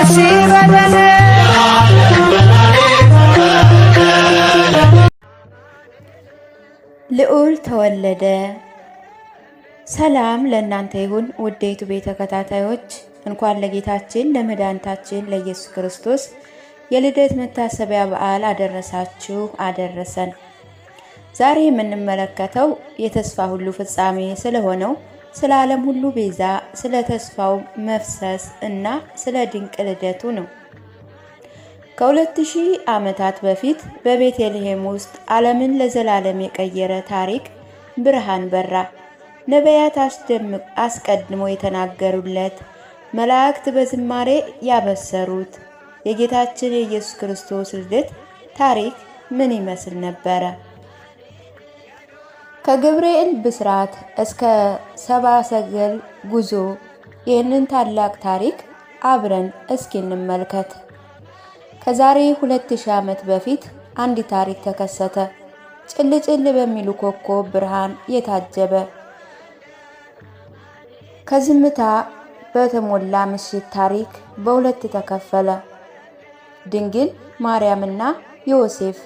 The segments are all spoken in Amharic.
ደስ ይበለን። ልዑል ተወለደ። ሰላም ለእናንተ ይሁን ውድ የዩቲዩብ ተከታታዮች፣ እንኳን ለጌታችን ለመድኃኒታችን ለኢየሱስ ክርስቶስ የልደት መታሰቢያ በዓል አደረሳችሁ አደረሰን። ዛሬ የምንመለከተው የተስፋ ሁሉ ፍጻሜ ስለሆነው ስለ ዓለም ሁሉ ቤዛ፣ ስለ ተስፋው መፍሰስ እና ስለ ድንቅ ልደቱ ነው። ከ2000 ዓመታት በፊት በቤተልሔም ውስጥ ዓለምን ለዘላለም የቀየረ ታሪክ ብርሃን በራ። ነቢያት አስቀድሞ የተናገሩለት፣ መላእክት በዝማሬ ያበሰሩት የጌታችን የኢየሱስ ክርስቶስ ልደት ታሪክ ምን ይመስል ነበረ? ከገብርኤል ብስራት እስከ ሰብአ ሰገል ጉዞ ይህንን ታላቅ ታሪክ አብረን እስኪ እንመልከት። ከዛሬ 2000 ዓመት በፊት አንድ ታሪክ ተከሰተ። ጭልጭል በሚሉ ኮከብ ብርሃን የታጀበ ከዝምታ በተሞላ ምሽት ታሪክ በሁለት ተከፈለ። ድንግል ማርያምና ዮሴፍ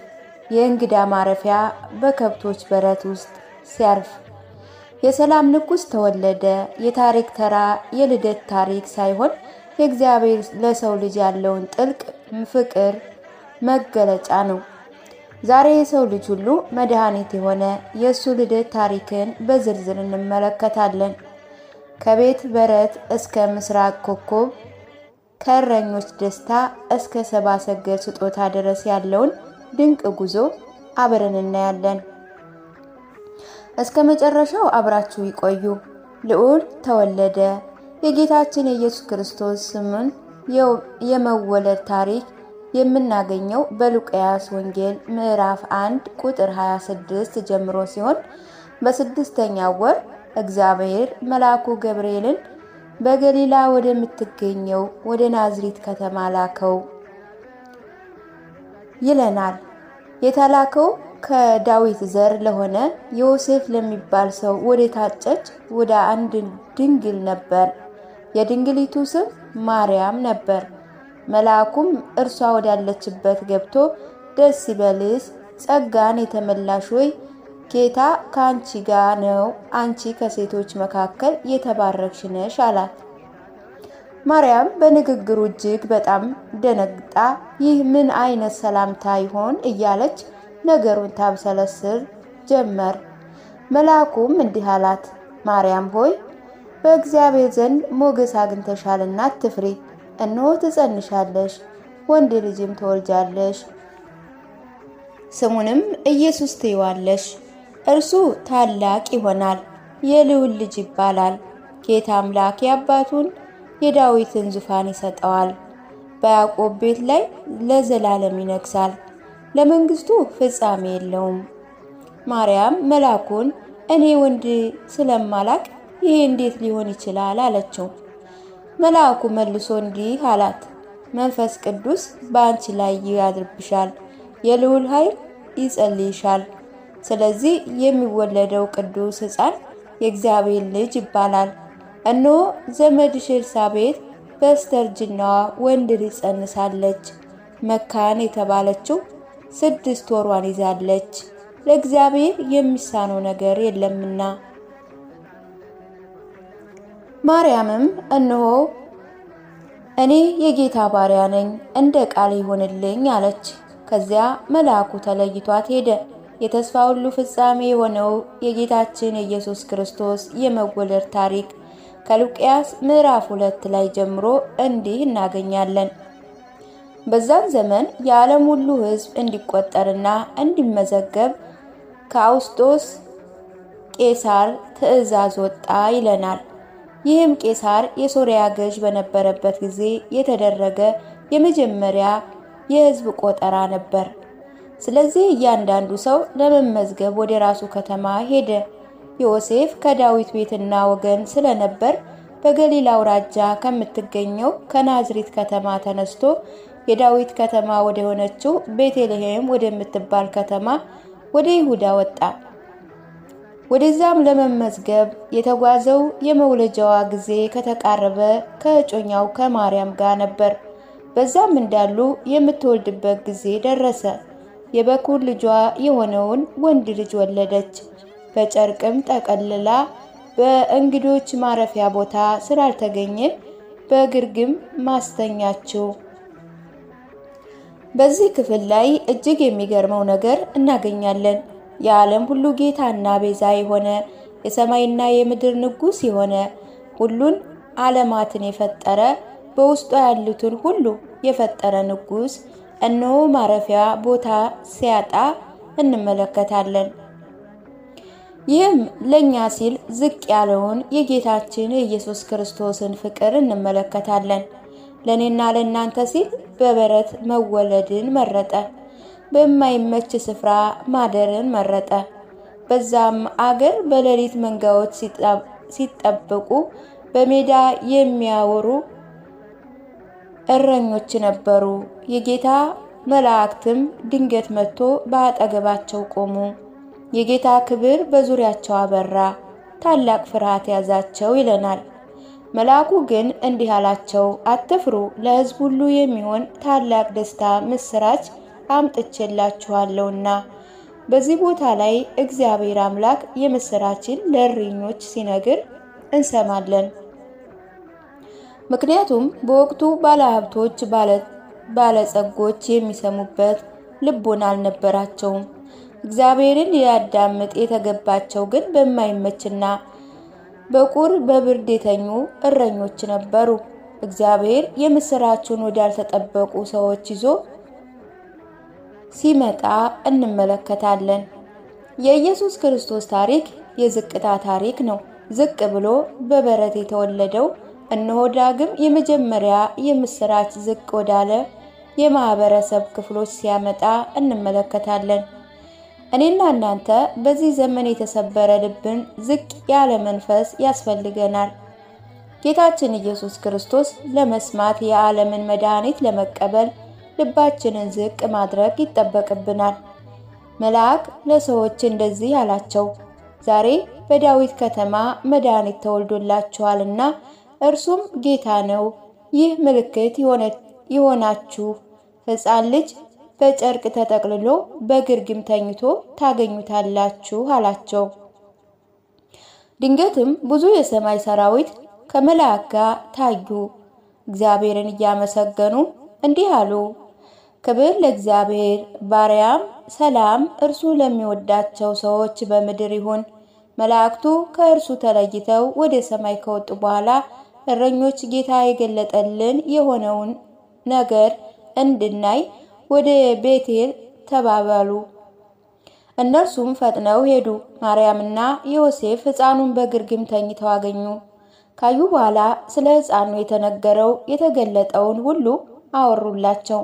የእንግዳ ማረፊያ በከብቶች በረት ውስጥ ሲያርፍ የሰላም ንጉሥ ተወለደ። የታሪክ ተራ የልደት ታሪክ ሳይሆን የእግዚአብሔር ለሰው ልጅ ያለውን ጥልቅ ፍቅር መገለጫ ነው። ዛሬ የሰው ልጅ ሁሉ መድኃኒት የሆነ የእሱ ልደት ታሪክን በዝርዝር እንመለከታለን። ከቤት በረት እስከ ምስራቅ ኮከብ፣ ከእረኞች ደስታ እስከ ሰብአ ሰገል ስጦታ ድረስ ያለውን ድንቅ ጉዞ አብረን እናያለን። እስከ መጨረሻው አብራችሁ ይቆዩ። ልዑል ተወለደ። የጌታችን የኢየሱስ ክርስቶስ ስምን የመወለድ ታሪክ የምናገኘው በሉቃስ ወንጌል ምዕራፍ 1 ቁጥር 26 ጀምሮ ሲሆን በስድስተኛው ወር እግዚአብሔር መልአኩ ገብርኤልን በገሊላ ወደምትገኘው ወደ ናዝሬት ከተማ ላከው ይለናል። የተላከው ከዳዊት ዘር ለሆነ ዮሴፍ ለሚባል ሰው ወደ ታጨች ወደ አንድ ድንግል ነበር። የድንግሊቱ ስም ማርያም ነበር። መልአኩም እርሷ ወዳለችበት ገብቶ ደስ ይበልሽ፣ ጸጋን የተመላሽ ሆይ ጌታ ከአንቺ ጋር ነው፣ አንቺ ከሴቶች መካከል የተባረክሽ ነሽ አላት። ማርያም በንግግሩ እጅግ በጣም ደነግጣ ይህ ምን አይነት ሰላምታ ይሆን እያለች ነገሩን ታብሰለስል ጀመር። መልአኩም እንዲህ አላት፣ ማርያም ሆይ በእግዚአብሔር ዘንድ ሞገስ አግኝተሻልና አትፍሪ። እነሆ ትጸንሻለሽ፣ ወንድ ልጅም ትወልጃለሽ፣ ስሙንም ኢየሱስ ትይዋለሽ። እርሱ ታላቅ ይሆናል፣ የልዑል ልጅ ይባላል። ጌታ አምላክ የአባቱን የዳዊትን ዙፋን ይሰጠዋል፣ በያዕቆብ ቤት ላይ ለዘላለም ይነግሣል፣ ለመንግስቱ ፍጻሜ የለውም። ማርያም መልአኩን እኔ ወንድ ስለማላቅ ይሄ እንዴት ሊሆን ይችላል አለችው። መልአኩ መልሶ እንዲህ አላት፣ መንፈስ ቅዱስ በአንቺ ላይ ያድርብሻል፣ የልዑል ኃይል ይጸልይሻል። ስለዚህ የሚወለደው ቅዱስ ሕፃን የእግዚአብሔር ልጅ ይባላል። እነሆ ዘመድሽ ኤልሳቤጥ በስተርጅናዋ ወንድ ልጅ ጸንሳለች። መካን የተባለችው 6 ወሯን ይዛለች፣ ለእግዚአብሔር የሚሳነው ነገር የለምና። ማርያምም እነሆ እኔ የጌታ ባሪያ ነኝ፣ እንደ ቃል ይሆንልኝ አለች። ከዚያ መልአኩ ተለይቷት ሄደ። የተስፋ ሁሉ ፍጻሜ የሆነው የጌታችን የኢየሱስ ክርስቶስ የመወለድ ታሪክ ከሉቃስ ምዕራፍ 2 ላይ ጀምሮ እንዲህ እናገኛለን። በዛን ዘመን የዓለም ሁሉ ሕዝብ እንዲቆጠርና እንዲመዘገብ ከአውግስጦስ ቄሳር ትእዛዝ ወጣ ይለናል። ይህም ቄሳር የሶርያ ገዥ በነበረበት ጊዜ የተደረገ የመጀመሪያ የሕዝብ ቆጠራ ነበር። ስለዚህ እያንዳንዱ ሰው ለመመዝገብ ወደ ራሱ ከተማ ሄደ። ዮሴፍ ከዳዊት ቤትና ወገን ስለነበር በገሊላ አውራጃ ከምትገኘው ከናዝሬት ከተማ ተነስቶ የዳዊት ከተማ ወደ ሆነችው ቤተልሔም ወደምትባል ከተማ ወደ ይሁዳ ወጣ። ወደዛም ለመመዝገብ የተጓዘው የመውለጃዋ ጊዜ ከተቃረበ ከእጮኛው ከማርያም ጋር ነበር። በዛም እንዳሉ የምትወልድበት ጊዜ ደረሰ። የበኩር ልጇ የሆነውን ወንድ ልጅ ወለደች። በጨርቅም ጠቀልላ በእንግዶች ማረፊያ ቦታ ስላልተገኘ በግርግም ማስተኛችው። በዚህ ክፍል ላይ እጅግ የሚገርመው ነገር እናገኛለን። የዓለም ሁሉ ጌታና ቤዛ የሆነ የሰማይና የምድር ንጉሥ የሆነ ሁሉን ዓለማትን የፈጠረ በውስጡ ያሉትን ሁሉ የፈጠረ ንጉሥ እነሆ ማረፊያ ቦታ ሲያጣ እንመለከታለን። ይህም ለኛ ሲል ዝቅ ያለውን የጌታችን የኢየሱስ ክርስቶስን ፍቅር እንመለከታለን። ለኔና ለናንተ ሲል በበረት መወለድን መረጠ። በማይመች ስፍራ ማደርን መረጠ። በዛም አገር በሌሊት መንጋዎች ሲጠበቁ በሜዳ የሚያወሩ እረኞች ነበሩ። የጌታ መላእክትም ድንገት መጥቶ በአጠገባቸው ቆሙ። የጌታ ክብር በዙሪያቸው አበራ፣ ታላቅ ፍርሃት ያዛቸው ይለናል። መልአኩ ግን እንዲህ አላቸው፣ አትፍሩ፣ ለሕዝብ ሁሉ የሚሆን ታላቅ ደስታ ምስራች አምጥቼላችኋለሁና። በዚህ ቦታ ላይ እግዚአብሔር አምላክ የምስራችን ለእረኞች ሲነግር እንሰማለን። ምክንያቱም በወቅቱ ባለሀብቶች፣ ባለጸጎች የሚሰሙበት ልቦና አልነበራቸውም። እግዚአብሔርን ያዳምጥ የተገባቸው ግን በማይመችና በቁር በብርድ የተኙ እረኞች ነበሩ። እግዚአብሔር የምስራቹን ወዳልተጠበቁ ሰዎች ይዞ ሲመጣ እንመለከታለን። የኢየሱስ ክርስቶስ ታሪክ የዝቅታ ታሪክ ነው። ዝቅ ብሎ በበረት የተወለደው እነሆ ዳግም የመጀመሪያ የምስራች ዝቅ ወዳለ የማህበረሰብ ክፍሎች ሲያመጣ እንመለከታለን። እኔና እናንተ በዚህ ዘመን የተሰበረ ልብን ዝቅ ያለ መንፈስ ያስፈልገናል። ጌታችን ኢየሱስ ክርስቶስ ለመስማት የዓለምን መድኃኒት ለመቀበል ልባችንን ዝቅ ማድረግ ይጠበቅብናል። መልአክ ለሰዎች እንደዚህ አላቸው፣ ዛሬ በዳዊት ከተማ መድኃኒት ተወልዶላችኋልና እርሱም ጌታ ነው። ይህ ምልክት ይሆናችሁ፣ ሕፃን ልጅ በጨርቅ ተጠቅልሎ በግርግም ተኝቶ ታገኙታላችሁ አላቸው። ድንገትም ብዙ የሰማይ ሰራዊት ከመልአክ ጋር ታዩ። እግዚአብሔርን እያመሰገኑ እንዲህ አሉ፣ ክብር ለእግዚአብሔር፣ ባሪያም ሰላም እርሱ ለሚወዳቸው ሰዎች በምድር ይሁን። መላእክቱ ከእርሱ ተለይተው ወደ ሰማይ ከወጡ በኋላ እረኞች ጌታ የገለጠልን የሆነውን ነገር እንድናይ ወደ ቤቴል ተባባሉ። እነርሱም ፈጥነው ሄዱ። ማርያምና ዮሴፍ ሕፃኑን በግርግም ተኝተው አገኙ። ካዩ በኋላ ስለ ሕፃኑ የተገለጠውን ሁሉ አወሩላቸው።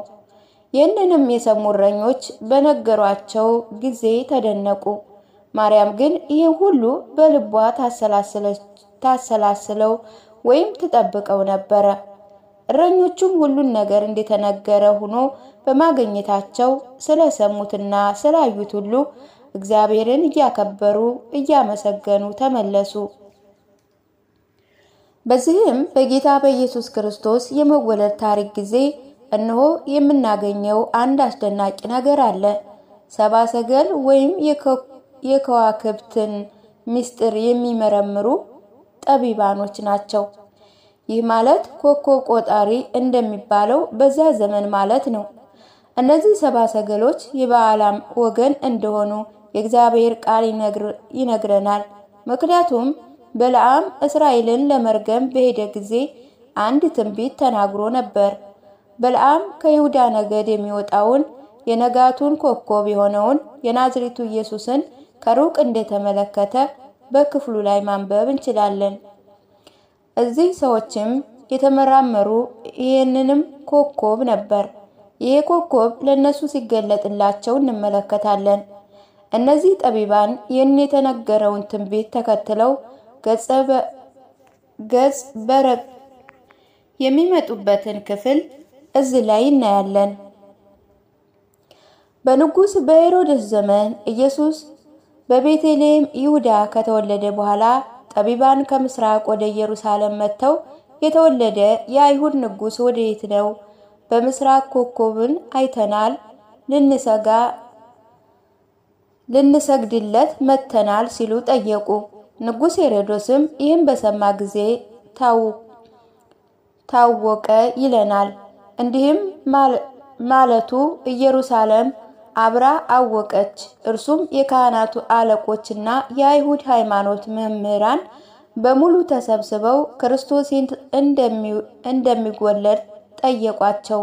ይህንንም የሰሙ እረኞች በነገሯቸው ጊዜ ተደነቁ። ማርያም ግን ይህን ሁሉ በልቧ ታሰላስለው ወይም ትጠብቀው ነበረ። እረኞቹም ሁሉን ነገር እንደተነገረ ሆኖ በማግኘታቸው ስለሰሙትና ስላዩት ሁሉ እግዚአብሔርን እያከበሩ እያመሰገኑ ተመለሱ። በዚህም በጌታ በኢየሱስ ክርስቶስ የመወለድ ታሪክ ጊዜ እነሆ የምናገኘው አንድ አስደናቂ ነገር አለ። ሰብአ ሰገል ወይም የከዋክብትን ምስጢር የሚመረምሩ ጠቢባኖች ናቸው። ይህ ማለት ኮከብ ቆጣሪ እንደሚባለው በዛ ዘመን ማለት ነው። እነዚህ ሰብአ ሰገሎች የበዓላም ወገን እንደሆኑ የእግዚአብሔር ቃል ይነግረናል። ምክንያቱም በለዓም እስራኤልን ለመርገም በሄደ ጊዜ አንድ ትንቢት ተናግሮ ነበር። በለዓም ከይሁዳ ነገድ የሚወጣውን የነጋቱን ኮከብ የሆነውን የናዝሬቱ ኢየሱስን ከሩቅ እንደተመለከተ በክፍሉ ላይ ማንበብ እንችላለን። እዚህ ሰዎችም የተመራመሩ ይህንንም ኮከብ ነበር። ይሄ ኮከብ ለነሱ ሲገለጥላቸው እንመለከታለን። እነዚህ ጠቢባን ይህን የተነገረውን ትንቢት ተከትለው ገጽ በረቅ የሚመጡበትን ክፍል እዚህ ላይ እናያለን። በንጉሥ በሄሮድስ ዘመን ኢየሱስ በቤተልሔም ይሁዳ ከተወለደ በኋላ ጠቢባን ከምስራቅ ወደ ኢየሩሳሌም መጥተው የተወለደ የአይሁድ ንጉሥ ወዴት ነው? በምስራቅ ኮከብን አይተናል፣ ልንሰግድለት መተናል ሲሉ ጠየቁ። ንጉሥ ሄሮድስም ይህን በሰማ ጊዜ ታወቀ ይለናል። እንዲህም ማለቱ ኢየሩሳሌም አብራ አወቀች። እርሱም የካህናቱ አለቆችና የአይሁድ ሃይማኖት መምህራን በሙሉ ተሰብስበው ክርስቶስ እንደሚወለድ ጠየቋቸው።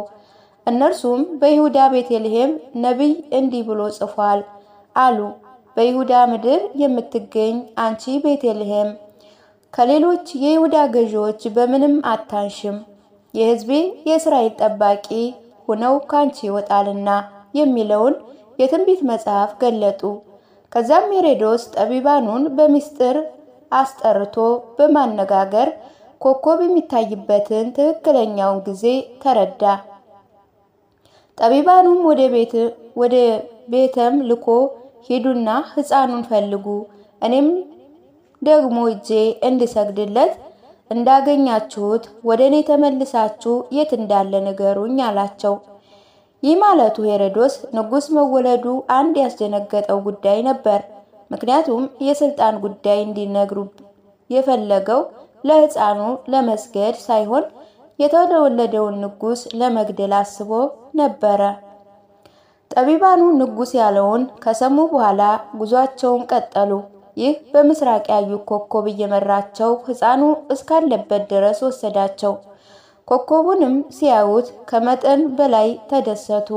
እነርሱም በይሁዳ ቤተልሔም ነቢይ እንዲህ ብሎ ጽፏል አሉ። በይሁዳ ምድር የምትገኝ አንቺ ቤተልሔም ከሌሎች የይሁዳ ገዢዎች በምንም አታንሽም፣ የሕዝቤ የእስራኤል ጠባቂ ሆነው ካንቺ ይወጣልና የሚለውን የትንቢት መጽሐፍ ገለጡ። ከዛም ሄሮድስ ጠቢባኑን በሚስጥር አስጠርቶ በማነጋገር ኮከብ የሚታይበትን ትክክለኛውን ጊዜ ተረዳ። ጠቢባኑም ወደ ቤተም ልኮ ሂዱና ሕፃኑን ፈልጉ፣ እኔም ደግሞ እጄ እንድሰግድለት እንዳገኛችሁት ወደ እኔ ተመልሳችሁ የት እንዳለ ንገሩኝ አላቸው። ይህ ማለቱ ሄሮድስ ንጉሥ መወለዱ አንድ ያስደነገጠው ጉዳይ ነበር። ምክንያቱም የስልጣን ጉዳይ እንዲነግሩ የፈለገው ለሕፃኑ ለመስገድ ሳይሆን የተወለደውን ንጉሥ ለመግደል አስቦ ነበረ። ጠቢባኑ ንጉሥ ያለውን ከሰሙ በኋላ ጉዟቸውን ቀጠሉ። ይህ በምስራቅ ያዩ ኮከብ እየመራቸው ሕፃኑ እስካለበት ድረስ ወሰዳቸው። ኮከቡንም ሲያዩት ከመጠን በላይ ተደሰቱ።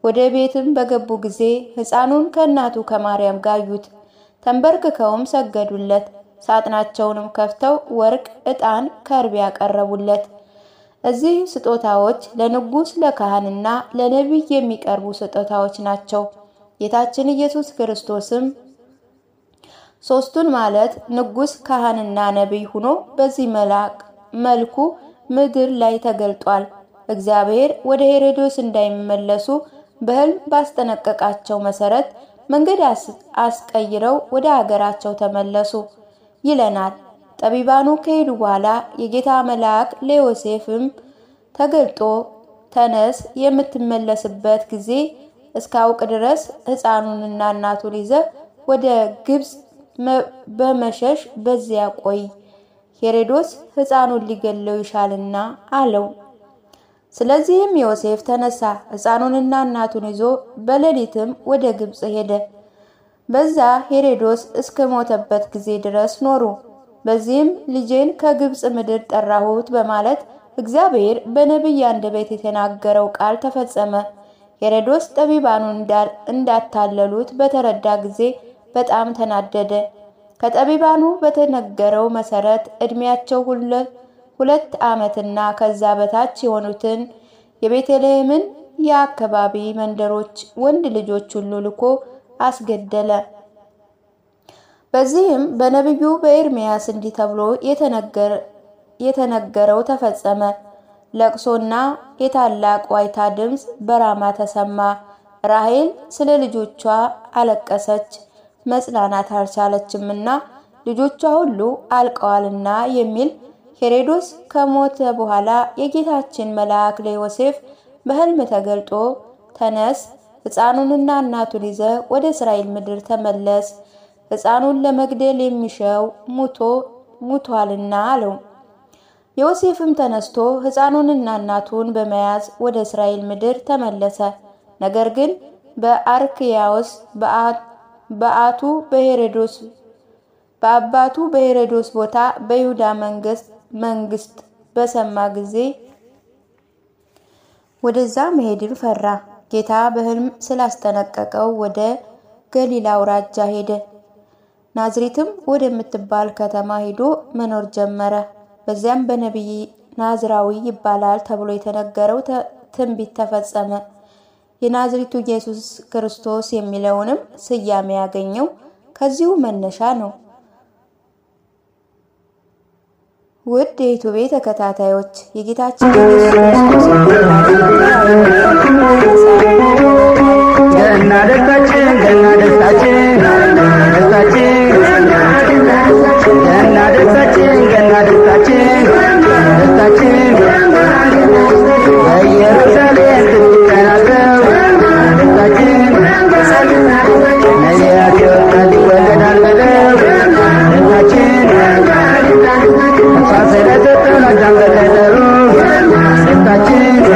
ወደ ቤትም በገቡ ጊዜ ሕፃኑን ከእናቱ ከማርያም ጋር አዩት። ተንበርክከውም ሰገዱለት። ሳጥናቸውንም ከፍተው ወርቅ፣ ዕጣን፣ ከርቤ ያቀረቡለት። እዚህ ስጦታዎች ለንጉሥ ለካህንና ለነቢይ የሚቀርቡ ስጦታዎች ናቸው። ጌታችን ኢየሱስ ክርስቶስም ሦስቱን ማለት ንጉሥ ካህንና ነቢይ ሆኖ በዚህ መልኩ ምድር ላይ ተገልጧል። እግዚአብሔር ወደ ሄሮድስ እንዳይመለሱ በሕልም ባስጠነቀቃቸው መሰረት መንገድ አስቀይረው ወደ ሀገራቸው ተመለሱ ይለናል። ጠቢባኑ ከሄዱ በኋላ የጌታ መልአክ ለዮሴፍም ተገልጦ ተነስ፣ የምትመለስበት ጊዜ እስካውቅ ድረስ ሕፃኑንና እናቱን ይዘ ወደ ግብፅ በመሸሽ በዚያ ቆይ፣ ሄሮድስ ሕፃኑን ሊገለው ይሻልና አለው። ስለዚህም ዮሴፍ ተነሳ፣ ሕፃኑንና እናቱን ይዞ በሌሊትም ወደ ግብፅ ሄደ። በዛ ሄሮድስ እስከ ሞተበት ጊዜ ድረስ ኖሩ። በዚህም ልጄን ከግብፅ ምድር ጠራሁት በማለት እግዚአብሔር በነቢይ አንደበት የተናገረው ቃል ተፈጸመ። ሄሮድስ ጠቢባኑን እንዳታለሉት በተረዳ ጊዜ በጣም ተናደደ። ከጠቢባኑ በተነገረው መሰረት ዕድሜያቸው 2 ዓመትና ከዛ በታች የሆኑትን የቤተልሔምን የአካባቢ መንደሮች ወንድ ልጆች ሁሉ ልኮ አስገደለ። በዚህም በነቢዩ በኤርምያስ እንዲህ ተብሎ የተነገረው ተፈጸመ። ለቅሶና የታላቅ ዋይታ ድምፅ በራማ ተሰማ። ራሔል ስለ ልጆቿ አለቀሰች፣ መጽናናት አልቻለችምና ልጆቿ ሁሉ አልቀዋልና የሚል። ሄሮድስ ከሞተ በኋላ የጌታችን መልአክ ለዮሴፍ በሕልም ተገልጦ ተነስ፣ ሕፃኑንና እናቱን ይዘ ወደ እስራኤል ምድር ተመለስ፣ ሕፃኑን ለመግደል የሚሻው ሙቷልና አለው። ዮሴፍም ተነስቶ ሕፃኑንና እናቱን በመያዝ ወደ እስራኤል ምድር ተመለሰ። ነገር ግን በአርክያዎስ በአባቱ በሄሮድስ ቦታ በይሁዳ መንግስት በሰማ ጊዜ ወደዛ መሄድን ፈራ። ጌታ በሕልም ስላስጠነቀቀው ወደ ገሊላ አውራጃ ሄደ። ናዝሬትም ወደምትባል ከተማ ሄዶ መኖር ጀመረ። በዚያም በነቢይ ናዝራዊ ይባላል ተብሎ የተነገረው ትንቢት ተፈጸመ። የናዝሬቱ ኢየሱስ ክርስቶስ የሚለውንም ስያሜ ያገኘው ከዚሁ መነሻ ነው። ውድ የዩቲዩብ ተከታታዮች የጌታችን ኢየሱስ ክርስቶስ ገና ደስታችን ገና ደስታችን ደስታችን አምላካችን